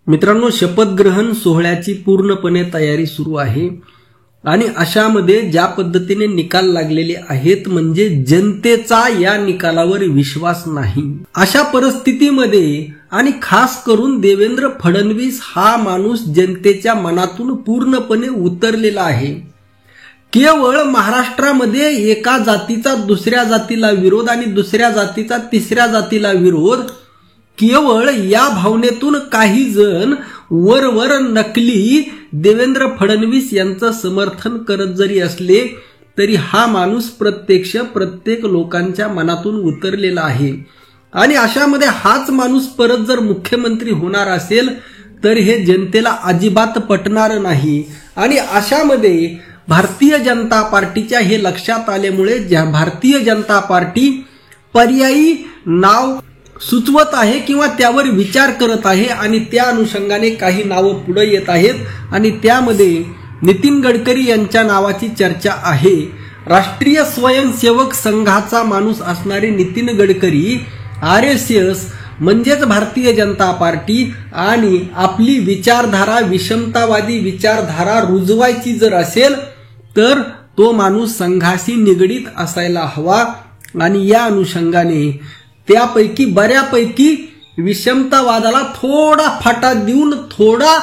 मित्रांनो, शपथग्रहण सोहळ्याची पूर्णपणे तयारी सुरू आहे आणि अशामध्ये ज्या पद्धतीने निकाल लागलेले आहेत म्हणजे जनतेचा या निकालावर विश्वास नाही। अशा परिस्थितीमध्ये आणि खास करून देवेंद्र फडणवीस हा माणूस जनतेच्या मनातून पूर्णपणे उतरलेला आहे। केवळ महाराष्ट्रामध्ये एका जातीचा दुसऱ्या जातीला विरोध आणि दुसऱ्या जातीचा तिसऱ्या जातीला विरोध, केवळ या भावनेतून काही जण वरवर नकली देवेंद्र फडणवीस यांचं समर्थन करत जरी असले तरी हा माणूस प्रत्येक लोकांच्या मनातून उतरलेला आहे। आणि अशामध्ये हाच माणूस परत जर मुख्यमंत्री होणार असेल तर हे जनतेला अजिबात पटणार नाही। आणि अशामध्ये भारतीय जनता पार्टीच्या हे लक्षात आल्यामुळे भारतीय जनता पार्टी पर्यायी नाव सुचवत आहे किंवा त्यावर विचार करत आहे आणि त्या अनुषंगाने काही नावं पुढे येत आहेत आणि त्यामध्ये नितीन गडकरी यांच्या नावाची चर्चा आहे। राष्ट्रीय स्वयंसेवक संघाचा माणूस असणारे नितीन गडकरी RSS म्हणजेच भारतीय जनता पार्टी आणि आपली विचारधारा विषमतावादी विचारधारा रुजवायची जर असेल तर तो माणूस संघाशी निगडीत असायला हवा आणि या अनुषंगाने त्यापैकी बऱ्यापैकी विषमतावादाला थोडा फाटा देऊन थोडा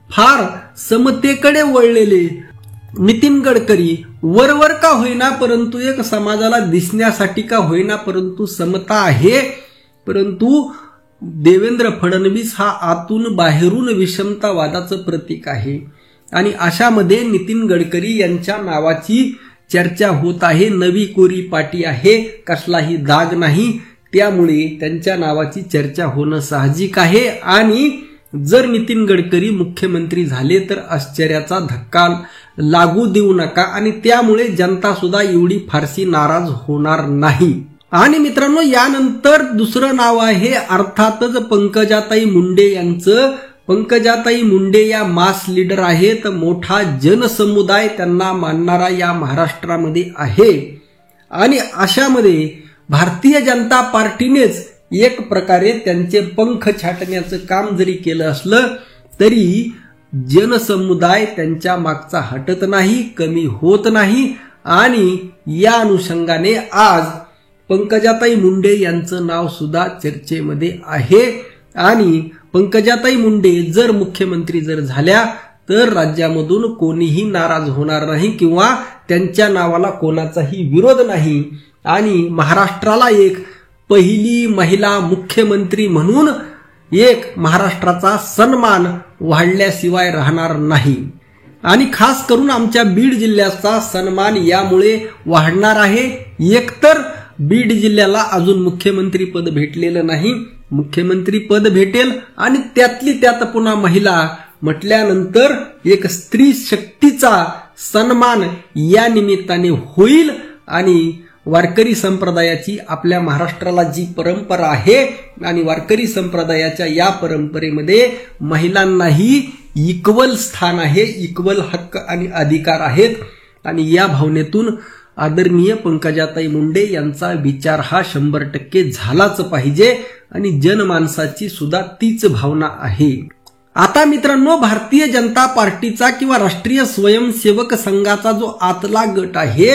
फार समतेकडे वळलेले नितीन गडकरी वरवर का होईना परंतु एक समाजाला दिसण्यासाठी का होईना परंतु समता आहे, परंतु देवेंद्र फडणवीस हा आतून बाहेरून विषमतावादाचं प्रतीक आहे। आणि अशामध्ये नितीन गडकरी यांच्या नावाची चर्चा होत आहे। नवी कोरी पाटी आहे, कसलाही दाग नाही, त्यामुळे त्यांच्या नावाची चर्चा होणं साहजिक आहे। आणि जर नितीन गडकरी मुख्यमंत्री झाले तर आश्चर्याचा धक्का लागू देऊ नका आणि त्यामुळे जनता सुद्धा एवढी फारशी नाराज होणार नाही। आणि मित्रांनो, यानंतर दुसरं नाव आहे अर्थातच पंकजाताई मुंडे यांचं। पंकजाताई मुंडे या मास लीडर आहेत, मोठा जनसमुदाय त्यांना मानणारा या महाराष्ट्रामध्ये आहे। आणि अशामध्ये भारतीय जनता पार्टीनेच एक प्रकारे त्यांचे पंख छाटण्याचं काम जरी केलं असलं तरी जनसमुदाय त्यांच्या मागचा हटत नाही, कमी होत नाही। आणि या अनुषंगाने आज पंकजाताई मुंडे यांचं नाव सुद्धा चर्चेमध्ये आहे। आणि पंकजाताई मुंडे जर मुख्यमंत्री जर झाल्या तर राज्यामधून कोणीही नाराज होणार नाही किंवा त्यांच्या नावाला कोणाचाही विरोध नाही आणि महाराष्ट्राला एक पहिली महिला मुख्यमंत्री म्हणून एक महाराष्ट्राचा सन्मान वाढल्याशिवाय राहणार नाही। आणि खास करून आमच्या बीड जिल्ह्याचा सन्मान यामुळे वाढणार आहे। एकतर बीड जिल्ह्याला अजून मुख्यमंत्री पद भेटलेलं नाही, मुख्यमंत्री पद भेटेल आणि त्यातली त्यात पुन्हा महिला म्हटल्यानंतर एक स्त्री शक्तीचा सन्मान या निमित्ताने होईल। आणि वारकरी संप्रदायाची आपल्या महाराष्ट्राला जी परंपरा आहे आणि वारकरी संप्रदायाच्या या परंपरेमध्ये महिलांनाही इक्वल स्थान आहे, इक्वल हक्क आणि अधिकार आहेत। आणि या भावनेतून आदरणीय पंकजाताई मुंडे यांचा विचार हा 100% झालाच पाहिजे आणि जनमानसाची सुद्धा तीच भावना आहे। आता मित्रांनो, भारतीय जनता पार्टीचा किंवा राष्ट्रीय स्वयंसेवक संघाचा जो आतला गट आहे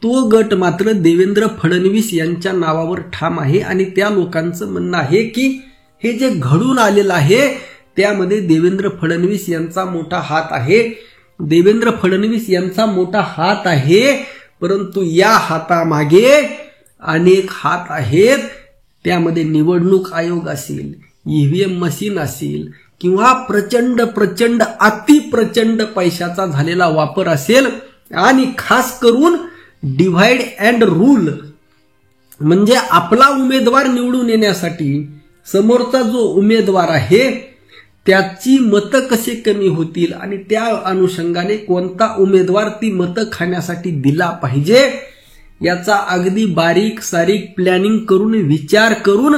तो गट मात्र देवेंद्र फडणवीस यांच्या नावावर ठाम आहे। आणि त्या लोकांचं म्हणणं आहे की हे जे घडून आलेलं आहे त्यामध्ये देवेंद्र फडणवीस यांचा मोठा हात आहे, देवेंद्र फडणवीस यांचा मोठा हात आहे, परंतु या हातामागे अनेक हात आहेत। त्यामध्ये निवडणूक आयोग असेल, EVM मशीन असेल किंवा प्रचंड अतिप्रचंड पैशाचा झालेला वापर असेल आणि खास करून डिव्हाइड अँड रूल म्हणजे आपला उमेदवार निवडून येण्यासाठी समोरचा जो उमेदवार आहे त्याची मतं कशी कमी होतील आणि त्या अनुषंगाने कोणता उमेदवार ती मतं खाण्यासाठी दिला पाहिजे याचा अगदी बारीक सारीक प्लॅनिंग करून विचार करून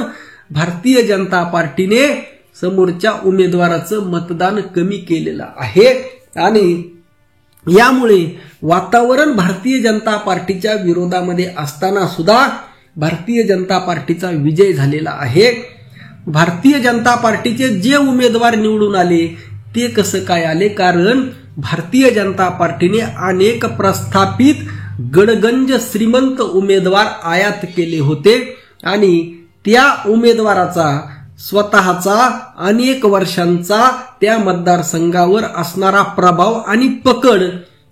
भारतीय जनता पार्टीने समोरच्या उमेदवाराचं मतदान कमी केलेलं आहे। आणि यामुळे वातावरण भारतीय जनता पार्टीच्या विरोधामध्ये असताना सुद्धा भारतीय जनता पार्टीचा विजय झालेला आहे। भारतीय जनता पार्टीचे जे उमेदवार निवडून आले ते कसं काय आले? कारण भारतीय जनता पार्टीने अनेक प्रस्थापित गडगंज श्रीमंत उमेदवार आयात केले होते आणि त्या उमेदवाराचा स्वतःचा अनेक वर्षांचा त्या मतदारसंघावर असणारा प्रभाव आणि पकड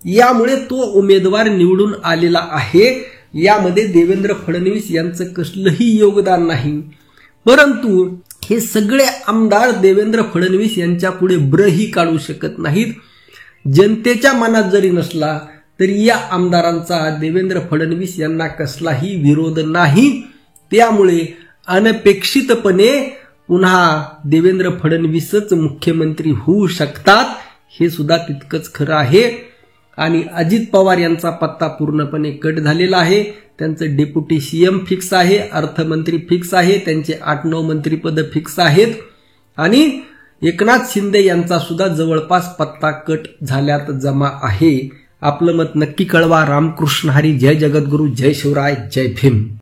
यामुळे तो उमेदवार निवडून आलेला आहे. यामध्ये देवेंद्र फडणवीस यांचं कसलंही योगदान नाही. परंतु हे सगळे आमदार देवेंद्र फडणवीस यांच्या पुढे ब्रही काढू शकत नाहीत. जनतेच्या मनात जरी नसला तरी या आमदारांचा देवेंद्र फडणवीस यांना कसलाही विरोध नाही. त्यामुळे अनपेक्षितपणे पुन्हा देवेंद्र फडणवीसच मुख्यमंत्री होऊ शकतात हे सुद्धा तितकंच खरं आहे. आणि अजित पवार यांचा पत्ता पूर्णपणे कट झालेला आहे. त्यांचं डेप्युटी सीएम फिक्स आहे, अर्थमंत्री फिक्स आहे, त्यांचे 8-9 मंत्रीपद फिक्स आहेत आणि एकनाथ शिंदे यांचा सुद्धा जवळपास पत्ता कट झाल्यात जमा आहे. आपलं मत नक्की कळवा. रामकृष्ण हरी. जय जगद्गुरू. जय शिवराय. जय भीम.